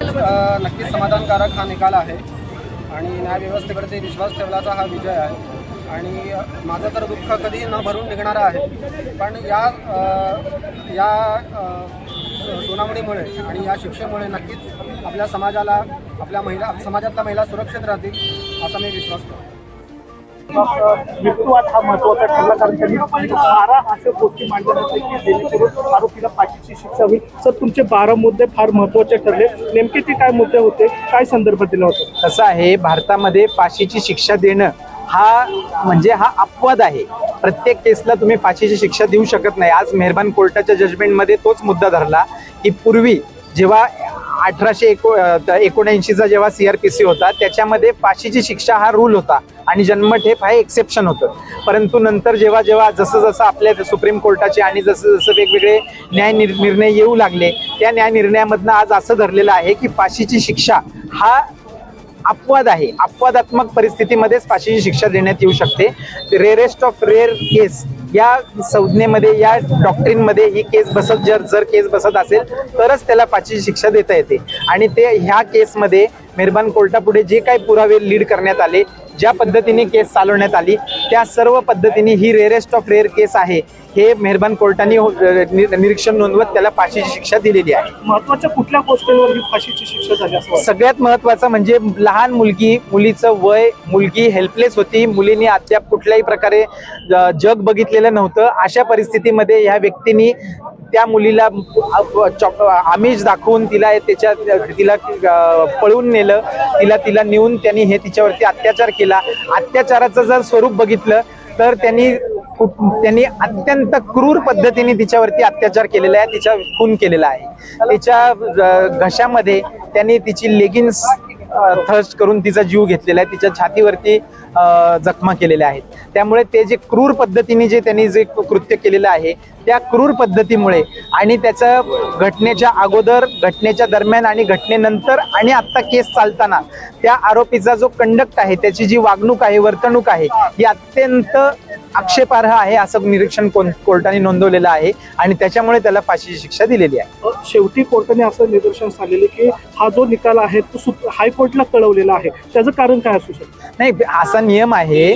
नक्कीच समाधानकारक हा निकाल आहे आणि न्यायव्यवस्थेवरती विश्वास ठेवल्याचा हा विजय आहे आणि माझं तर दुःख कधीही न भरून निघणारं आहे. पण या सुनावणीमुळे आणि या शिक्षेमुळे नक्कीच आपल्या समाजाला समाजातल्या महिला सुरक्षित राहतील असा मी विश्वास करतो. मृत्यूवाद हा महत्त्वाचा ठरला, कारण त्यांनी 12 अशा गोष्टी मांडल्या होत्या की जेणेकरून आरोपीला फाशीची शिक्षा होईल. सर, तुमचे 12 मुद्दे फार महत्त्वाचे ठरले. नेमके ते काय मुद्दे होते, काय संदर्भ दिला होता? कसं आहे, भारतामध्ये फाशीची शिक्षा देणं हा म्हणजे हा अपवाद आहे. प्रत्येक केसला तुम्ही फाशीची शिक्षा देऊ शकत नाही. आज मेहरबान कोर्टाच्या जजमेंटमध्ये तोच मुद्दा धरला की पूर्वी जेव्हा 1879चा जेव्हा CRPC होता त्याच्यामध्ये फाशीची शिक्षा हा रूल होता आणि जन्मठेप हा एक्सेप्शन होतं. परंतु नंतर जेव्हा जसं आपल्या सुप्रीम कोर्टाचे आणि जसं वेगवेगळे निर्णय येऊ लागले, त्या न्याय निर्णयामधनं आज असं धरलेलं आहे की फाशीची शिक्षा हा अपवाद आहे. अपवादात्मक परिस्थितीमध्येच फाशीची शिक्षा देण्यात येऊ शकते. रेअरेस्ट ऑफ रेअर केस या संज्ञेमध्ये, या डॉक्ट्रिनमध्ये ही केस बसत जर केस बसत असेल तरच त्याला फाशीची शिक्षा देता येते. आणि ते ह्या केसमध्ये मेहरबान कोर्टापुढे जे काही पुरावे लीड करण्यात आले, ज्या पद्धतीने केस चालवण्यात आली, त्या सर्व पद्धतीने ही रेअरेस्ट ऑफ रेअर केस आहे हे मेहरबान कोर्टाने निरीक्षण नोंदवत त्याला फाशीची शिक्षा दिलेली आहे. महत्त्वाच्या कुठल्या गोष्टींवर ही फाशीची शिक्षा झाली असं? सगळ्यात महत्त्वाचं म्हणजे लहान मुलीचं वय, मुलगी हेल्पलेस होती, मुलीने अद्याप कुठल्याही प्रकारे जग बघितलेलं नव्हतं. अशा परिस्थितीमध्ये ह्या व्यक्तींनी त्या मुलीला आमिष दाखवून तिला पळून नेलं, तिला नेऊन त्यांनी हे तिच्यावरती अत्याचार केला. अत्याचाराचं जर स्वरूप बघितलं तर त्यांनी अत्यंत क्रूर पद्धतीने तिच्यावरती अत्याचार केलेला आहे, तिचा खून केलेला आहे. तिच्या घशामध्ये त्यांनी तिची लेगिन्स थर्स्ट करून तिचा जीव घेतलेला आहे, तिच्या छातीवरती जखमा केलेल्या आहेत. त्यामुळे ते जे क्रूर पद्धतीने त्यांनी जे कृत्य केलेलं आहे त्या क्रूर पद्धतीमुळे आणि त्याचं घटनेच्या अगोदर, घटनेच्या दरम्यान आणि घटनेनंतर आणि आत्ता केस चालताना त्या आरोपीचा जो कंडक्ट आहे, त्याची जी वागणूक आहे, वर्तणूक आहे, ही अत्यंत आक्षेपार्ह आहे असं निरीक्षण कोर्टाने नोंदवलेलं आहे आणि त्याच्यामुळे त्याला फाशीची शिक्षा दिलेली आहे. शेवटी कोर्टाने असं निदर्शनास आलेले की हा जो निकाल आहे तो हायकोर्टला कळवलेला आहे, त्याचं कारण काय असू शकतं? नाही, असा नियम आहे,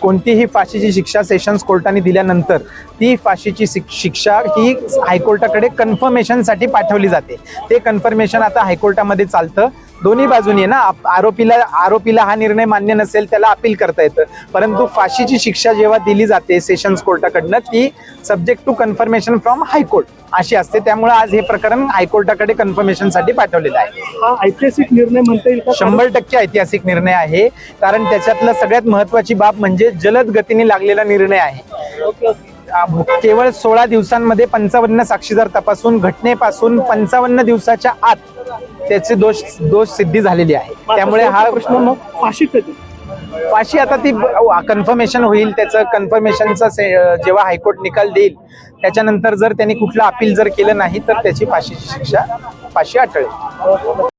कोणतीही फाशीची शिक्षा सेशन्स कोर्टाने दिल्यानंतर ती फाशीची शिक्षा ही हायकोर्टाकडे कन्फर्मेशनसाठी पाठवली जाते. ते कन्फर्मेशन आता हायकोर्टामध्ये चालतं. दोन्ही बाजूनी ना, आरोपीला हा निर्णय मान्य नसेल त्याला अपील करता येतं, परंतु फाशीची शिक्षा जेव्हा दिली जाते सेशन्स कोर्टाकडनं ती subject to confirmation from high court अशी असते. त्यामुळे आज हे प्रकरण हायकोर्टाकडे कन्फर्मेशनसाठी पाठवलेलं आहे. हा ऐतिहासिक निर्णय म्हणता येईल का? 100% ऐतिहासिक निर्णय आहे, कारण त्याच्यातलं सगळ्यात महत्वाची बाब म्हणजे जलद गतीने लागलेला निर्णय आहे. केवळ 16 दिवसांमध्ये 55 साक्षीदार तपासून घटनेपासून 55 दिवसाच्या आत त्याचे दोष सिद्धी झालेली आहे. त्यामुळे हा प्रश्न, मग फाशी कधी? फाशी आता ती कन्फर्मेशन होईल. त्याचं कन्फर्मेशनचा जेव्हा हायकोर्ट निकाल देईल त्याच्यानंतर जर त्यांनी कुठलं अपील जर केलं नाही तर त्याची फाशी अटळेल.